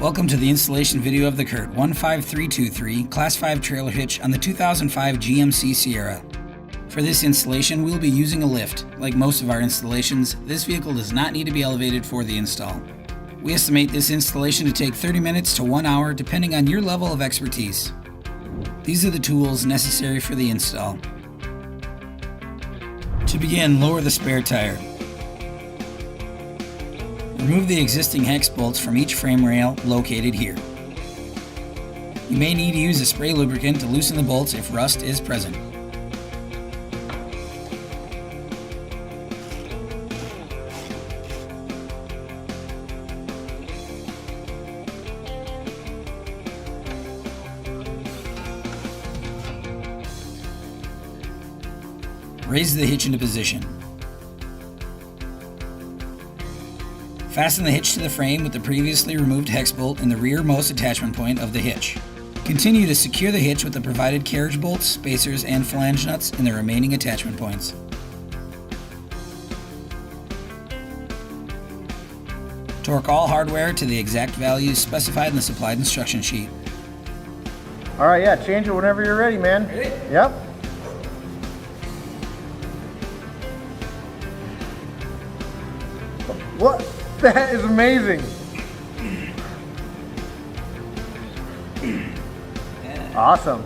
Welcome to the installation video of the CURT 15323 Class 5 trailer hitch on the 2005 GMC Sierra. For this installation, we'll be using a lift. Like most of our installations, this vehicle does not need to be elevated for the install. We estimate this installation to take 30 minutes to 1 hour depending on your level of expertise. These are the tools necessary for the install. To begin, lower the spare tire. Remove the existing hex bolts from each frame rail located here. You may need to use a spray lubricant to loosen the bolts if rust is present. Raise the hitch into position. Fasten the hitch to the frame with the previously removed hex bolt in the rearmost attachment point of the hitch. Continue to secure the hitch with the provided carriage bolts, spacers, and flange nuts in the remaining attachment points. Torque all hardware to the exact values specified in the supplied instruction sheet. All right, yeah, change it whenever you're ready, man. Ready? Yep. What? That is amazing. Awesome.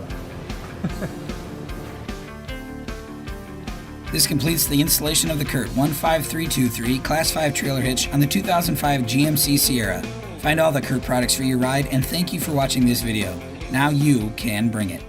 This completes the installation of the CURT 15323 Class 5 trailer hitch on the 2005 GMC Sierra. Find all the CURT products for your ride, and thank you for watching this video. Now you can bring it.